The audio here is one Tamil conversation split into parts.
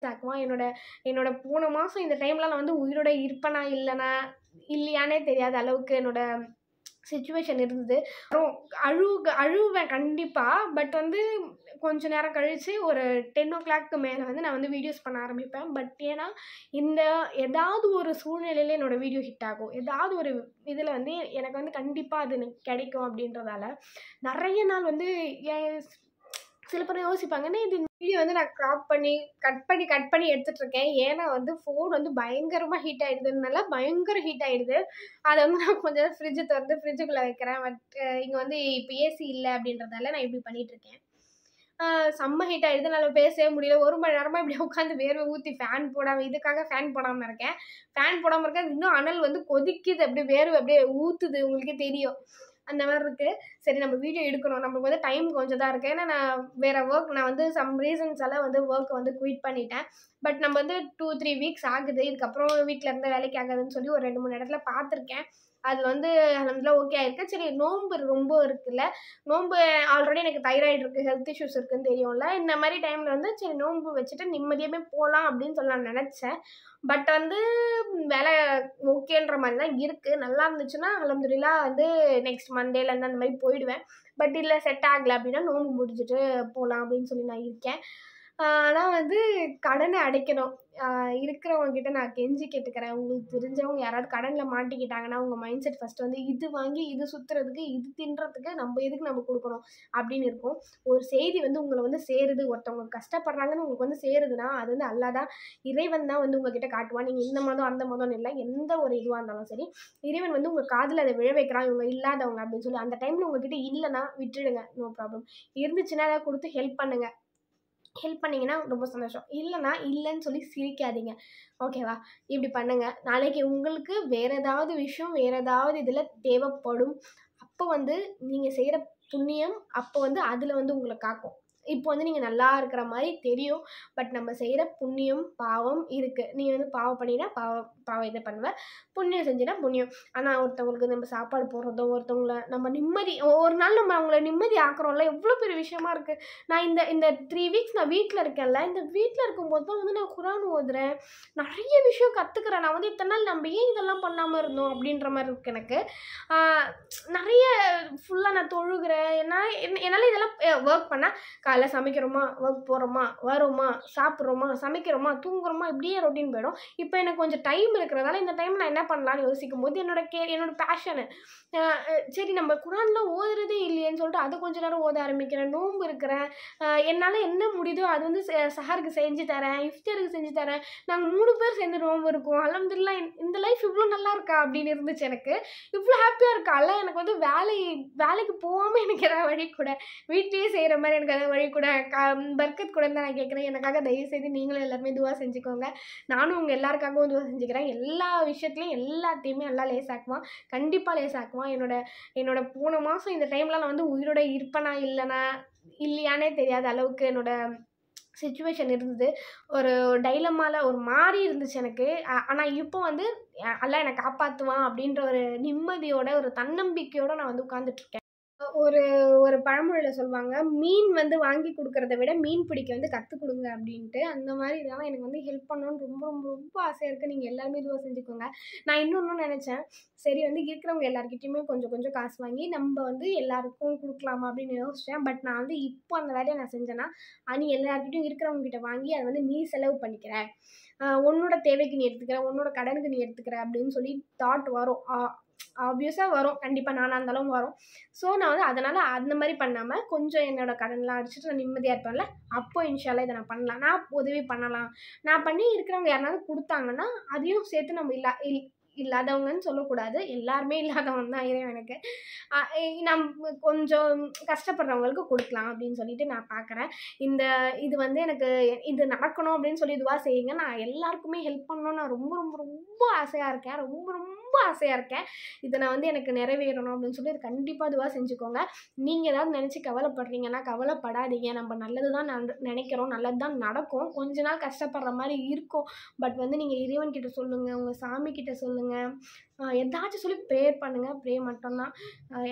தாக்குவான். என்னோட போன மாதம் இந்த டைமில் நான் வந்து உயிரோட இருப்பேனா இல்லையானே தெரியாத அளவுக்கு என்னோட சிச்சுவேஷன் இருந்தது. அழுவேன் கண்டிப்பாக. பட் வந்து கொஞ்ச நேரம் கழித்து ஒரு 10 o'clock மேலே வந்து நான் வந்து வீடியோஸ் பண்ண ஆரம்பிப்பேன். பட் ஏன்னா இந்த ஏதாவது ஒரு சூழ்நிலையில் என்னோடய வீடியோ ஹிட் ஆகும். ஏதாவது ஒரு இதில் வந்து எனக்கு வந்து கண்டிப்பாக அது எனக்கு கிடைக்கும் அப்படின்றதால நிறைய நாள் வந்து சில பேர் யோசிப்பாங்க, இது வீடியோ வந்து நான் கட் பண்ணி எடுத்துகிட்ருக்கேன். ஏன்னா வந்து ஃபோன் வந்து பயங்கரமாக ஹீட் ஆகிடுதுனால பயங்கர ஹீட் ஆகிடுது. அதை வந்து நான் கொஞ்சம் நேரம் ஃப்ரிட்ஜுக்குள்ளே வைக்கிறேன். பட் இங்கே வந்து இப்போ ஏசி இல்லை அப்படின்றதால நான் இப்படி பண்ணிகிட்ருக்கேன். செம்ம ஹீட் ஆகிடுது. என்னால் பேசவே முடியல. 1 மணி நேரமாக இப்படி உட்காந்து வேர்வை ஊற்றி ஃபேன் போடாமல் இருக்கேன். ஃபேன் போடாமல் இருக்கேன். இன்னும் அனல் வந்து கொதிக்குது. அப்படியே வேர்வை அப்படியே ஊற்றுது. உங்களுக்கே தெரியும். அந்த மாதிரி இருக்குது. சரி, நம்ம வீடியோ எடுக்கணும். நம்மளுக்கு வந்து டைம் கொஞ்சம் தான் இருக்குது. ஏன்னா நான் வேறு நான் வந்து சம் ரீசன்ஸால் வந்து ஒர்க்கை வந்து குயிட் பண்ணிட்டேன். பட் நம்ம வந்து 2-3 வீக்ஸ் ஆகுது. இதுக்கப்புறம் வீட்டில் இருந்த வேலைக்கு ஆகாதுன்னு சொல்லி ஒரு 2-3 இடத்துல பார்த்துருக்கேன். அதில் வந்து அதெல்லாம் ஓகே ஆயிருக்கு. சரி, நோன்பு ரொம்ப இருக்குல்ல, நோன்பு ஆல்ரெடி எனக்கு தைராய்டு இருக்குது, ஹெல்த் இஷ்யூஸ் இருக்குதுன்னு தெரியும்ல. இந்த மாதிரி டைமில் வந்து சரி நோன்பு வச்சுட்டு நிம்மதியாகவே போகலாம் அப்படின்னு சொல்லி நான் நினச்சேன். பட் வந்து வேலை ஓகேன்ற மாதிரி தான் இருக்குது. நல்லா இருந்துச்சுன்னா அல்ஹம்துலில்லாஹ் வந்து நெக்ஸ்ட் மண்டேலேருந்து அந்த மாதிரி போயிடுவேன். பட் இல்லை செட் ஆகலை அப்படின்னா நோன்பு முடிச்சுட்டு போகலாம் அப்படின்னு சொல்லி நான் இருக்கேன். ஆனால் வந்து கடனை அடைக்கணும். இருக்கிறவங்ககிட்ட நான் கெஞ்சி கேட்டுக்கிறேன். உங்களுக்கு தெரிஞ்சவங்க யாராவது கடனில் மாட்டிக்கிட்டாங்கன்னா உங்கள் மைண்ட் செட் ஃபஸ்ட்டு வந்து இது வாங்கி இது சுற்றுறதுக்கு இது தின்றதுக்கு நம்ம கொடுக்கணும் அப்படின்னு இருக்கும். ஒரு செய்தி வந்து உங்களை வந்து சேருது, ஒருத்தவங்க கஷ்டப்படுறாங்கன்னு உங்களுக்கு வந்து சேருதுன்னா அது வந்து அல்லாஹ் தான், இறைவன் தான் வந்து உங்ககிட்ட காட்டுவான். நீங்கள் இந்த மதம் அந்த மதம்னு இல்லை, எந்த ஒரு இதுவாக இருந்தாலும் சரி இறைவன் வந்து உங்கள் காதில் அதை விழ வைக்கிறான். இவங்க இல்லாதவங்க அப்படின்னு சொல்லி அந்த டைமில் உங்ககிட்ட இல்லைன்னா விட்டுடுங்க, நோ ப்ராப்ளம். இருந்துச்சுன்னா அதை கொடுத்து ஹெல்ப் பண்ணிங்கன்னா ரொம்ப சந்தோஷம். இல்லைன்னு சொல்லி சிரிக்காதீங்க, ஓகேவா? இப்படி பண்ணுங்க. நாளைக்கு உங்களுக்கு வேறு ஏதாவது விஷயம் வேறு ஏதாவது இதில் தேவைப்படும். அப்போ வந்து நீங்கள் செய்கிற புண்ணியம் அப்போ வந்து அதில் வந்து உங்களை காக்கும். இப்போ வந்து நீங்கள் நல்லா இருக்கிற மாதிரி தெரியும். பட் நம்ம செய்கிற புண்ணியம் பாவம் இருக்குது. நீங்கள் வந்து பாவம் பண்ணினா பாவம் இதை பண்ணுவேன், புண்ணியம் செஞ்சுனா புண்ணியம். ஆனால் ஒருத்தவங்களுக்கு நம்ம சாப்பாடு போடுறதோ, ஒருத்தவங்கள நம்ம நிம்மதி ஒரு நாள் நம்ம அவங்கள நிம்மதி ஆக்குறோம்ல, எவ்வளோ பெரிய விஷயமா இருக்குது. நான் இந்த 3 வீக்ஸ் நான் வீட்டில் இருக்கேன்ல, இந்த வீட்டில் இருக்கும்போது தான் வந்து நான் குரான் ஓதுறேன், நிறைய விஷயம் கற்றுக்குறேன். நான் வந்து இத்தனை நாள் நம்ம ஏன் இதெல்லாம் பண்ணாமல் இருந்தோம் அப்படின்ற மாதிரி இருக்குது எனக்கு. நிறைய ஃபுல்லாக நான் தொழுகிறேன். என்னால் இதெல்லாம் ஒர்க் பண்ணால் காலைல சமைக்கிறோமா, ஒர்க் போகிறோமா, வரோமா, சாப்பிட்றோமா, சமைக்கிறோமா, தூங்குறோமா, இப்படியே ரொட்டீன் போயிடும். இப்போ எனக்கு கொஞ்சம் டைம் இருக்கிறதால இந்த டைம் நான் என்ன பண்ணலான்னு யோசிக்கும் போது என்னோட பேஷனு சரி நம்ம குரான்லாம் ஓதுறதே இல்லையேன்னு சொல்லிட்டு அதை கொஞ்சம் நேரம் ஓத ஆரம்பிக்கிறேன். நோன்பு இருக்கிறேன். என்னால் என்ன முடியுதோ அது வந்து சஹருக்கு செஞ்சு தரேன், இஃப்தாருக்கு செஞ்சு தரேன். நாங்கள் 3 பேர் சேர்ந்து நோன்பு இருக்கோம். அல்ஹம்துலில்லாஹ் இந்த லைஃப் இவ்வளோ நல்லா இருக்கா அப்படின்னு இருந்துச்சு எனக்கு. இவ்வளோ ஹாப்பியாக இருக்கா. அல்ல எனக்கு வந்து வேலைக்கு போகாமல் எனக்கு ஏதாவது வழி கூட, வீட்லேயே செய்கிற மாதிரி எனக்கு ஏதாவது வழி கூட, பர்க்கத் கூட தான் நான் கேட்குறேன். எனக்காக தயவுசெய்து நீங்களும் எல்லாருமே துவா செஞ்சுக்கோங்க. நானும் உங்கள் எல்லாருக்காகவும் துவா செஞ்சுக்கிறேன். எல்லா விஷயத்துலையும் எல்லாத்தையுமே எல்லாம் லேசாக்குவான், கண்டிப்பாக லேசாக்குவான். என்னோட போன மாதம் இந்த டைமில் நான் வந்து உயிரோட இருப்பேனா இல்லையானே தெரியாத அளவுக்கு என்னோட சிச்சுவேஷன் இருந்தது. ஒரு டைலமாவில் ஒரு மாதிரி இருந்துச்சு எனக்கு. ஆனால் இப்போ வந்து அல்லாஹ் என்னை காப்பாற்றுவான் அப்படின்ற ஒரு நிம்மதியோட ஒரு தன்னம்பிக்கையோடு நான் வந்து உட்காந்துட்ருக்கேன். ஒரு பழமொழியில் சொல்லுவாங்க, மீன் வந்து வாங்கி கொடுக்குறத விட மீன் பிடிக்க வந்து கற்றுக் கொடுங்க அப்படின்ட்டு. அந்த மாதிரி இதெல்லாம் எனக்கு வந்து ஹெல்ப் பண்ணணும்னு ரொம்ப ரொம்ப ரொம்ப ஆசையாக இருக்குது. நீங்கள் எல்லாருமே இதுவாக செஞ்சுக்கோங்க. நான் இன்னொன்றும் நினச்சேன், சரி வந்து இருக்கிறவங்க எல்லாருக்கிட்டையுமே கொஞ்சம் கொஞ்சம் காசு வாங்கி நம்ம வந்து எல்லாருக்கும் கொடுக்கலாமா அப்படின்னு யோசித்தேன். பட் நான் வந்து இப்போ அந்த வேலையை நான் செஞ்சேன்னா, நீ எல்லாருக்கிட்டையும் இருக்கிறவங்ககிட்ட வாங்கி அதை வந்து நீ செலவு பண்ணிக்கிற, உன்னோட தேவைக்கு நீ எடுத்துக்கிற, உன்னோட கடனுக்கு நீ எடுத்துக்கிற அப்படின்னு சொல்லி தாட் வரும். ஆப்வியஸாக வரும், கண்டிப்பாக நானாக இருந்தாலும் வரும். ஸோ நான் வந்து அதனால் அந்த மாதிரி பண்ணாமல் கொஞ்சம் என்னோட கடன்லாம் அடிச்சுட்டு நான் நிம்மதியாக இருப்பேன்ல, அப்போ இன்ஷா அல்லாஹ் இதை நான் பண்ணலாம், நான் உதவி பண்ணலாம். நான் பண்ணி இருக்கிறவங்க யாருனாலும் கொடுத்தாங்கன்னா அதையும் சேர்த்து நம்ம இல்லாதவங்கன்னு சொல்லக்கூடாது, எல்லாருமே இல்லாதவங்க தான் இறைவனுக்கு. நம்ம கொஞ்சம் கஷ்டப்படுறவங்களுக்கு கொடுக்கலாம் அப்படின்னு சொல்லிட்டு நான் பார்க்குறேன். இது வந்து எனக்கு இது நடக்கணும் அப்படின்னு சொல்லி இதுவாக செய்யுங்க. நான் எல்லாருக்குமே ஹெல்ப் பண்ணணும்னு நான் ரொம்ப ரொம்ப ரொம்ப ஆசையாக இருக்கேன், ரொம்ப ரொம்ப ஆசையாக இருக்கேன். இதை நான் வந்து எனக்கு நிறைவேறணும் அப்படின்னு சொல்லி இது கண்டிப்பாக இதுவாக செஞ்சுக்கோங்க. நீங்கள் ஏதாவது நினச்சி கவலைப்படுறீங்கன்னா கவலைப்படாதீங்க. நம்ம நல்லது தான் நினைக்கிறோம், நல்லது தான் நடக்கும். கொஞ்ச நாள் கஷ்டப்படுற மாதிரி இருக்கும். பட் வந்து நீங்கள் இறைவன்கிட்ட சொல்லுங்கள், உங்கள் சாமி கிட்ட சொல்லுங்கள், பண்ணுங்கள், எதாச்சும் சொல்லி ப்ரேயர் பண்ணுங்கள். ப்ரே மட்டும்தான்.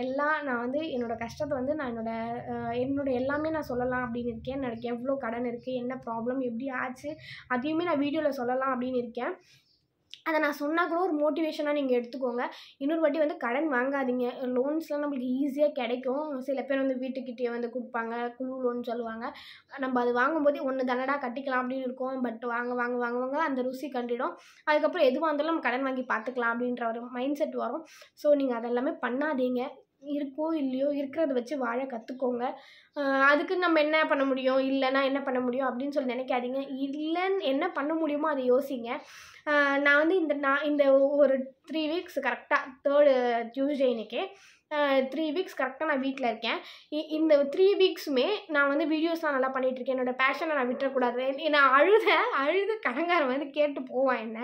எல்லாம் நான் வந்து என்னோடய கஷ்டத்தை வந்து நான் என்னோட எல்லாமே நான் சொல்லலாம் அப்படின்னு இருக்கேன். எனக்கு எவ்வளோ கடன் இருக்குது, என்ன ப்ராப்ளம், எப்படி ஆச்சு, அதையுமே நான் வீடியோவில் சொல்லலாம் அப்படின்னு இருக்கேன். அதை நான் சொன்னால் கூட ஒரு மோட்டிவேஷனாக நீங்கள் எடுத்துக்கோங்க. இன்னொரு வாட்டி வந்து கடன் வாங்காதீங்க. லோன்ஸ்லாம் நம்மளுக்கு ஈஸியாக கிடைக்கும். சில பேர் வந்து வீட்டுக்கிட்டேயே வந்து கொடுப்பாங்க, குழு லோன் சொல்லுவாங்க. நம்ம அது வாங்கும்போதே ஒன்று தானடா கட்டிக்கலாம் அப்படின்னு இருக்கும். பட் வாங்க அந்த ருசி கண்டிடும். அதுக்கப்புறம் எதுவாக இருந்தாலும் நம்ம கடன் வாங்கி பார்த்துக்கலாம் அப்படின்ற ஒரு மைண்ட் செட் வரும். ஸோ நீங்கள் அதெல்லாமே பண்ணாதீங்க. இருக்கோ இல்லையோ இருக்கிறத வச்சு வாழ கற்றுக்கோங்க. அதுக்கு நம்ம என்ன பண்ண முடியும், இல்லைன்னா என்ன பண்ண முடியும் அப்படின்னு சொல்லி நினைக்காதீங்க. இல்லைன்னு என்ன பண்ண முடியுமோ அதை யோசிங்க. நான் வந்து இந்த ஒரு 3 வீக்ஸ் கரெக்டாக 3rd டியூஸ்டே இன்னைக்கு 3 வீக்ஸ் கரெக்டாக நான் வீட்டில் இருக்கேன். இந்த 3 வீக்ஸுமே நான் வந்து வீடியோஸ்லாம் நல்லா பண்ணிகிட்ருக்கேன். என்னோடய பேஷனை நான் விட்டுறக்கூடாது. நான் அழுது கடங்காரன் வந்து கேட்டு போவான் என்ன.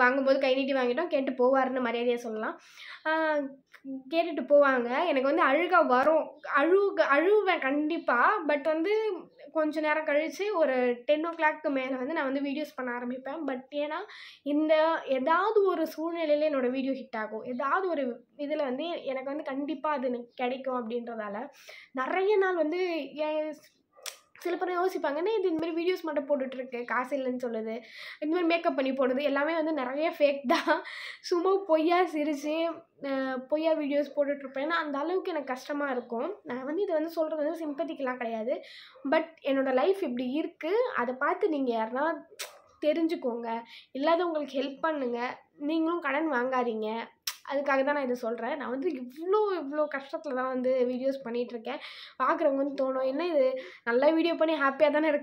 வாங்கும்போது கை நீட்டி வாங்கிட்டோம், கேட்டு போவாருன்னு மரியாதையாக சொல்லலாம். கேட்டுட்டு போவாங்க. எனக்கு வந்து அழுக வரும். அழுவேன் கண்டிப்பாக. பட் வந்து கொஞ்ச நேரம் கழித்து ஒரு 10 o'clock மேலே வந்து நான் வந்து வீடியோஸ் பண்ண ஆரம்பிப்பேன். பட் ஏன்னா ஏதாவது ஒரு சூழ்நிலையில் என்னோடய வீடியோ ஹிட் ஆகும். ஏதாவது ஒரு இதில் வந்து எனக்கு வந்து கண்டிப்பாக அது எனக்கு கிடைக்கும் அப்படின்றதால நிறைய நாள் வந்து சில பேர் யோசிப்பாங்க, என்ன இது இந்தமாதிரி வீடியோஸ் மட்டும் போட்டுட்ருக்கு, காசு இல்லைன்னு சொல்லுது, இந்தமாதிரி மேக்கப் பண்ணி போடுது, எல்லாமே வந்து நிறைய ஃபேக் தான். சும்மா பொய்யா சிரித்து பொய்யா வீடியோஸ் போட்டுட்ருப்பேன். ஏன்னா அந்த அளவுக்கு எனக்கு கஷ்டமாக இருக்கும். நான் வந்து இதை வந்து சொல்கிறது வந்து சிம்பத்திக்கெலாம் கிடையாது. பட் என்னோடய லைஃப் இப்படி இருக்குது. அதை பார்த்து நீங்கள் யாருன்னா தெரிஞ்சுக்கோங்க. இல்லாதவங்களுக்கு ஹெல்ப் பண்ணுங்கள். நீங்களும் கடன் வாங்காதீங்க. அதுக்காக தான் நான் இதை சொல்கிறேன். நான் வந்து இவ்வளோ கஷ்டத்தில் தான் வந்து வீடியோஸ் பண்ணிகிட்ருக்கேன். பார்க்குறவங்க வந்து தோணும், என்ன இது நல்லா வீடியோ பண்ணி ஹாப்பியாக தானே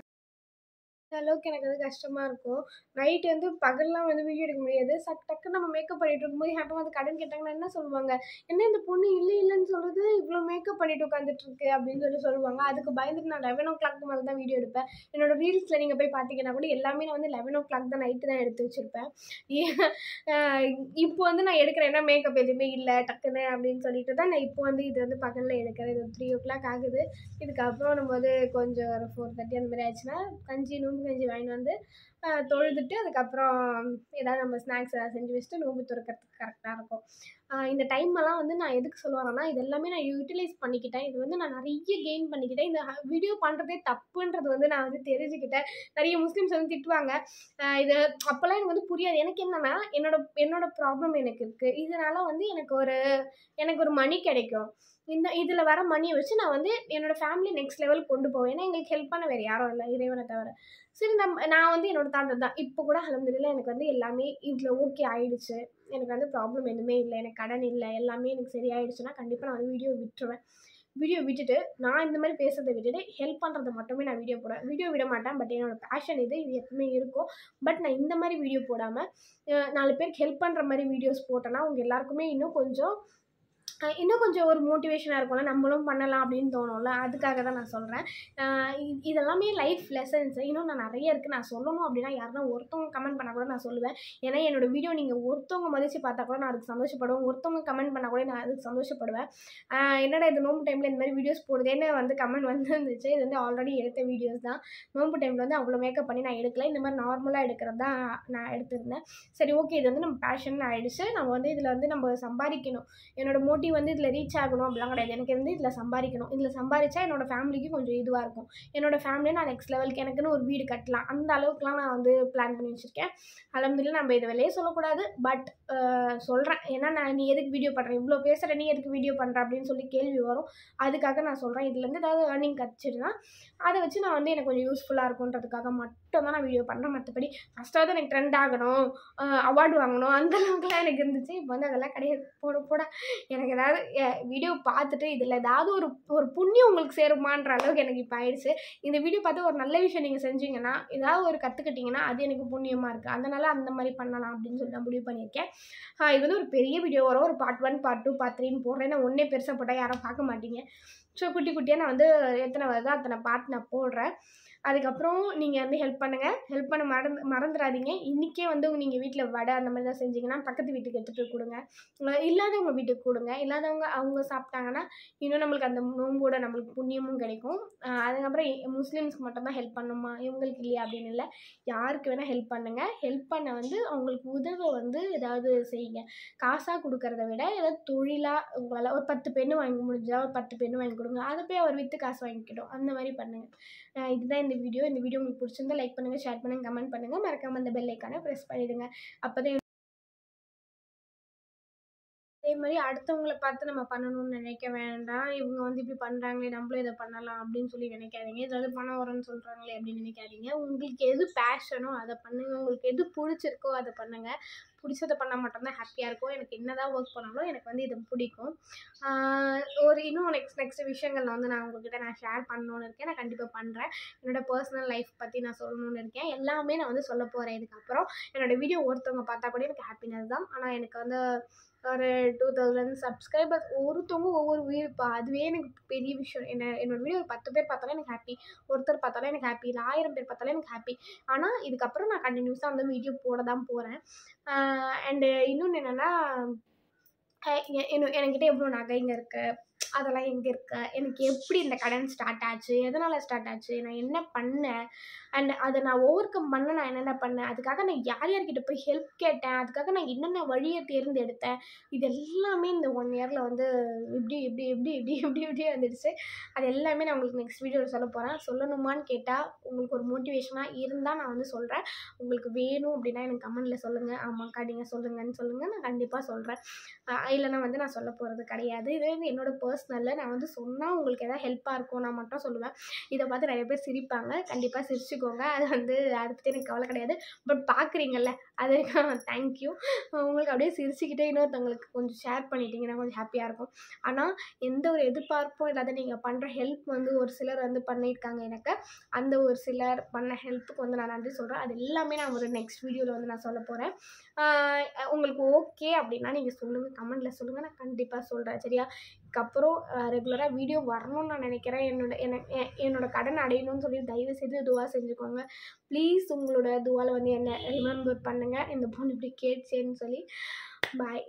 அளவுக்கு எனக்கு வந்து கஷ்டமாக இருக்கும். நைட்டு வந்து பகல்லாம் வந்து வீடியோ எடுக்க முடியாது. டக்குன்னு நம்ம மேக்கப் பண்ணிட்டு இருக்கும்போது யார்ட்டா வந்து கடன் கேட்டாங்கன்னா என்ன சொல்லுவாங்க, என்ன இந்த பொண்ணு இல்லைன்னு சொல்லுது, இவ்வளோ மேக்கப் பண்ணிட்டு உட்காந்துட்ருக்கு அப்படின்னு சொல்லுவாங்க. அதுக்கு பயந்துட்டு நான் 11 o'clock மேலே தான் வீடியோ எடுப்பேன். என்னோடய ரீல்ஸில் நீங்கள் போய் பார்த்தீங்கன்னா கூட எல்லாமே நான் வந்து 11 o'clock தான் நைட்டு தான் எடுத்து வச்சுருப்பேன். இப்போ வந்து நான் எடுக்கிறேன், ஏன்னா மேக்கப் எதுவுமே இல்லை டக்குன்னு அப்படின்னு சொல்லிட்டு தான் நான் இப்போ வந்து இது வந்து பகலில் எடுக்கிறேன். இது 3 o'clock ஆகுது. இதுக்கப்புறம் நம்ம வந்து கொஞ்சம் ஒரு 4:30 அந்த மாதிரி ஆச்சுன்னா நோம்பு கஞ்சி வாங்கிட்டு வந்து தொழுதுட்டு அதுக்கப்புறம் ஏதாவது நம்ம ஸ்நாக்ஸ் ஏதாவது செஞ்சு வச்சுட்டு நோம்பு துறக்கிறதுக்கு கரெக்டாக இருக்கும். இந்த டைமெல்லாம் வந்து நான் எதுக்கு சொல்ல வரேன்னா, இது எல்லாமே நான் யூட்டிலைஸ் பண்ணிக்கிட்டேன். இது வந்து நான் நிறைய கெயின் பண்ணிக்கிட்டேன். இந்த வீடியோ பண்ணுறதே தப்புன்றது வந்து நான் வந்து தெரிஞ்சுக்கிட்டேன். நிறைய முஸ்லீம்ஸ் வந்து திட்டுவாங்க. இது அப்போல்லாம் எனக்கு வந்து புரியாது. எனக்கு என்னென்னா என்னோட ப்ராப்ளம் எனக்கு இருக்குது. இதனால் வந்து எனக்கு ஒரு மணி கிடைக்கும். இதில் வர மணியை வச்சு நான் வந்து என்னோடய ஃபேமிலி நெக்ஸ்ட் லெவலுக்கு கொண்டு போவேன். ஏன்னா எங்களுக்கு ஹெல்ப் பண்ண வேறு யாரும் இல்லை, இறைவனை தவிர. சரி நான் வந்து என்னோட தாட் தான். இப்போ கூட அல்ஹம்துலில்லாஹ் எனக்கு வந்து எல்லாமே இதில் ஓகே ஆகிடுச்சு. எனக்கு வந்து ப்ராப்ளம் எதுவுமே இல்லை, எனக்கு கடன் இல்லை, எல்லாமே எனக்கு சரியாயிடுச்சுன்னா கண்டிப்பாக நான் வந்து வீடியோ விட்டுருவேன். வீடியோ விட்டுட்டு நான் இந்த மாதிரி பேசுறதை விட்டுட்டு ஹெல்ப் பண்ணுறதை மட்டுமே நான் வீடியோ போடுவேன். வீடியோ விட மாட்டேன். பட் என்னோடய பேஷன் இது எப்பவுமே இருக்கும். பட் நான் இந்த மாதிரி வீடியோ போடாமல் 4 பேருக்கு ஹெல்ப் பண்ணுற மாதிரி வீடியோஸ் போட்டேன்னா உங்கள் எல்லாருக்குமே இன்னும் கொஞ்சம் ஒரு மோட்டிவேஷனாக இருக்கும்ல, நம்மளும் பண்ணலாம் அப்படின்னு தோணும்ல. அதுக்காக தான் நான் சொல்கிறேன். இதெல்லாமே லைஃப் லெசன்ஸ் இன்னும் நான் நிறைய இருக்குது. நான் சொல்லணும் அப்படின்னா யாருன்னா ஒருத்தவங்க கமெண்ட் பண்ணால் கூட நான் சொல்லுவேன். ஏன்னா என்னோடய வீடியோ நீங்கள் ஒருத்தவங்க மதித்து பார்த்தா கூட நான் அதுக்கு சந்தோஷப்படுவேன். ஒருத்தவங்க கமெண்ட் பண்ணால் கூட நான் அதுக்கு சந்தோஷப்படுவேன். என்னடா இது நோம்பு டைமில் இந்த மாதிரி வீடியோஸ் போடுதேன்னு வந்து கமெண்ட் வந்துருந்துச்சு. இது வந்து ஆல்ரெடி எடுத்த வீடியோஸ் தான். நோம்பு டைமில் வந்து அவ்வளோ மேக்கப் பண்ணி நான் எடுக்கல. இந்த மாதிரி நார்மலாக எடுக்கிறது தான் நான் எடுத்திருந்தேன். சரி ஓகே, இது வந்து நம்ம பேஷன் ஆகிடுச்சு. நம்ம வந்து இதில் வந்து நம்ம சம்பாதிக்கணும். என்னோடய மோட்டிவ் வந்து இதில் ரீச் ஆகணும் அப்படிலாம் கிடையாது. எனக்கு வந்து இதில் சம்பாதிக்கணும். இதில் சம்பாதிச்சா என்னோடய ஃபேமிலிக்கு கொஞ்சம் இதுவாக இருக்கும். என்னோடய ஃபேமிலியை நான் நெக்ஸ்ட் லெவலுக்கு எனக்குன்னு ஒரு வீடு கட்டலாம். அந்த அளவுக்குலாம் நான் வந்து பிளான் பண்ணி வச்சுருக்கேன். அல்ஹம்துலில்லாஹ் நம்ம இதை வெளியே சொல்லக்கூடாது. பட் சொல்கிறேன். ஏன்னா நீ எதுக்கு வீடியோ பண்ணுற, இவ்வளோ பேசுகிற, நீ எதுக்கு வீடியோ பண்ணுற அப்படின்னு சொல்லி கேள்வி வரும். அதுக்காக நான் சொல்கிறேன். இதுலேருந்து ஏதாவது ஏர்னிங் கிடச்சிதுன்னா அதை வச்சு நான் வந்து எனக்கு கொஞ்சம் யூஸ்ஃபுல்லாக இருக்குன்றதுக்காக மட்டும் தான் நான் வீடியோ பண்ணுறேன். மற்றபடி ஃபஸ்ட்டாவது எனக்கு ட்ரெண்ட் ஆகணும், அவார்டு வாங்கணும், அந்த அளவுக்குலாம் எனக்கு இருந்துச்சு. இப்போ வந்து அதெல்லாம் கிடையாது. போட எனக்கு ஏதாவது வீடியோ பார்த்துட்டு இதில் ஏதாவது ஒரு புண்ணியம் உங்களுக்கு சேருமான்ற அளவுக்கு எனக்கு இப்போ ஆயிடுச்சு. இந்த வீடியோ பார்த்து ஒரு நல்ல விஷயம் நீங்கள் செஞ்சீங்கன்னா, ஏதாவது ஒரு கற்றுக்கிட்டிங்கன்னா அது எனக்கு புண்ணியமாக இருக்குது. அதனால் அந்த மாதிரி பண்ணலாம் அப்படின்னு சொல்லி நான் முடிவு பண்ணியிருக்கேன். இது வந்து ஒரு பெரிய வீடியோ வரும். ஒரு பார்ட் 1, பார்ட் 2, பார்ட் 3ன்னு போடுறேன். நான் ஒன்றே பெருசாக போட்டால் யாரும் பார்க்க மாட்டீங்க. ஸோ குட்டி குட்டியாக நான் வந்து எத்தனை வருதோ அத்தனை பார்ட் நான் போடுறேன். அதுக்கப்புறம் நீங்கள் வந்து ஹெல்ப் பண்ணுங்கள். ஹெல்ப் பண்ண மறந்துடாதீங்க. இன்றைக்கே வந்து நீங்கள் வீட்டில் வடை அந்த மாதிரி தான் செஞ்சிங்கன்னா பக்கத்து வீட்டுக்கு எடுத்துகிட்டு போய் கொடுங்க. இல்லாதவங்க வீட்டுக்கு கொடுங்க. இல்லாதவங்க அவங்க சாப்பிட்டாங்கன்னா இன்னும் நம்மளுக்கு அந்த நோம்போட நம்மளுக்கு புண்ணியமும் கிடைக்கும். அதுக்கப்புறம் முஸ்லீம்ஸ்க்கு மட்டும் தான் ஹெல்ப் பண்ணணுமா, இவங்களுக்கு இல்லையா அப்படின்னு இல்லை. யாருக்கு வேணால் ஹெல்ப் பண்ணுங்கள். ஹெல்ப் பண்ண வந்து அவங்களுக்கு உதவ வந்து ஏதாவது செய்யுங்க. காசாக கொடுக்கறத விட ஏதாவது தொழிலாக உங்களால் ஒரு 10 பென்னு வாங்க முடிஞ்சா ஒரு 10 பென்னு வாங்கி கொடுங்க. அதை போய் அவர் விற்று காசு வாங்கிக்கிட்டோம். அந்த மாதிரி பண்ணுங்கள். இதுதான் இந்த வீடியோ. இந்த வீடியோ உங்களுக்கு பிடிச்சிருந்தா லைக் பண்ணுங்கள், ஷேர் பண்ணுங்கள், கமெண்ட் பண்ணுங்கள். மறக்காமல் அந்த பெல் ஐக்கானை ப்ரெஸ் பண்ணிவிடுங்க. அப்போ தான் அதே மாதிரி அடுத்தவங்கள பார்த்து நம்ம பண்ணணும்னு நினைக்க வேண்டாம். இவங்க வந்து இப்படி பண்ணுறாங்களே நம்மளும் இதை பண்ணலாம் அப்படின்னு சொல்லி நினைக்காதீங்க. ஏதாவது பணம் வரும்னு சொல்கிறாங்களே அப்படின்னு நினைக்காதீங்க. உங்களுக்கு எது பேஷனோ அதை பண்ணுங்கள். உங்களுக்கு எது பிடிச்சிருக்கோ அதை பண்ணுங்கள். பிடிச்சதை பண்ணால் மட்டும்தான் ஹாப்பியாக இருக்கும். எனக்கு என்ன தான் ஒர்க் பண்ணாலும் எனக்கு வந்து இது பிடிக்கும். ஒரு இன்னும் நெக்ஸ்ட் விஷயங்கள் வந்து நான் உங்கள்கிட்ட ஷேர் பண்ணணுன்னு இருக்கேன். நான் கண்டிப்பாக பண்ணுறேன். என்னோடய பர்சனல் லைஃப் பற்றி நான் சொல்லணுன்னு இருக்கேன். எல்லாமே நான் வந்து சொல்ல போகிறேன் இதுக்கப்புறம். என்னோடய வீடியோ ஒருத்தவங்க பார்த்தா கூட எனக்கு ஹாப்பினஸ் தான். ஆனால் எனக்கு வந்து ஒரு 2000 சப்ஸ்கிரைபர்ஸ் ஒருத்தவங்க ஒவ்வொரு வீடியோ அதுவே எனக்கு பெரிய விஷயம். என்னோட வீடியோ ஒரு 10 பேர் பார்த்தாலும் எனக்கு ஹாப்பி. ஒருத்தர் பார்த்தாலும் எனக்கு ஹாப்பி. இல்லை 1000 பேர் பார்த்தாலும் எனக்கு ஹாப்பி. ஆனால் இதுக்கப்புறம் நான் கண்டினியூஸாக வந்து வீடியோ போட தான் போகிறேன். அண்டு இன்னொன்று என்னென்னா, என்கிட்ட எவ்வளோ நகைங்க இருக்குது, அதெல்லாம் எங்கே இருக்கு, எனக்கு எப்படி இந்த கடன் ஸ்டார்ட் ஆச்சு, எதனால் ஸ்டார்ட் ஆச்சு, நான் என்ன பண்ணேன், அண்ட் அதை நான் ஓவர் கம் பண்ண நான் என்னென்ன பண்ணேன், அதுக்காக நான் யார்கிட்ட போய் ஹெல்ப் கேட்டேன், அதுக்காக நான் என்னென்ன வழியை தேர்ந்தெடுத்தேன், இது எல்லாமே இந்த 1 இயரில் வந்து இப்படி வந்துடுச்சு. அது எல்லாமே நான் உங்களுக்கு நெக்ஸ்ட் வீடியோவில் சொல்ல போகிறேன். சொல்லணுமான்னு கேட்டால் உங்களுக்கு ஒரு மோட்டிவேஷனாக இருந்தால் நான் வந்து சொல்கிறேன். உங்களுக்கு வேணும் அப்படின்னா எனக்கு கமெண்டில் சொல்லுங்கள். ஆமாக்கா நீங்கள் சொல்லுங்கன்னு சொல்லுங்கள், நான் கண்டிப்பாக சொல்கிறேன். இல்லைனா வந்து நான் சொல்ல போகிறது கிடையாது. இது வந்து என்னோடய பர்சனலில் நான் வந்து சொன்னால் உங்களுக்கு எதாவது ஹெல்ப்பாக இருக்கும் நான் மட்டும் சொல்லுவேன். இதை பார்த்து நிறைய பேர் சிரிப்பாங்க. கண்டிப்பாக சிரிச்சுக்கோங்க. அது வந்து அதை பற்றி எனக்கு கவலை கிடையாது. பட் பார்க்குறீங்கல்ல, அது தேங்க்யூ. உங்களுக்கு அப்படியே சிரிச்சுக்கிட்டே இன்னொருத்தவங்களுக்கு கொஞ்சம் ஷேர் பண்ணிட்டீங்கன்னா கொஞ்சம் ஹாப்பியாக இருக்கும். ஆனால் எந்த ஒரு எதிர்பார்ப்பும் இல்லாத நீங்கள் பண்ணுற ஹெல்ப் வந்து ஒரு சிலர் வந்து பண்ணியிருக்காங்க எனக்கு. அந்த ஒரு சிலர் பண்ண ஹெல்ப்புக்கு வந்து நான் நன்றி சொல்கிறேன். அது எல்லாமே நான் ஒரு நெக்ஸ்ட் வீடியோவில் வந்து நான் சொல்ல போகிறேன். உங்களுக்கு ஓகே அப்படின்னா நீங்கள் சொல்லுங்கள், கமெண்டில் சொல்லுங்கள். நான் கண்டிப்பாக சொல்கிறேன். சரியா? இதுக்கப்புறம் ரெகுலராக வீடியோ வரணும்னு நான் நினைக்கிறேன். என்னோட கடன் அடையணும்னு சொல்லி தயவு செய்து துவா செஞ்சுக்கோங்க. ப்ளீஸ் உங்களோட துவாவில் வந்து என்னை ரிமெம்பர் பண்ணுங்கள். இந்த பொண்ணு இப்படி கேட்சேன்னு சொல்லி. பாய்.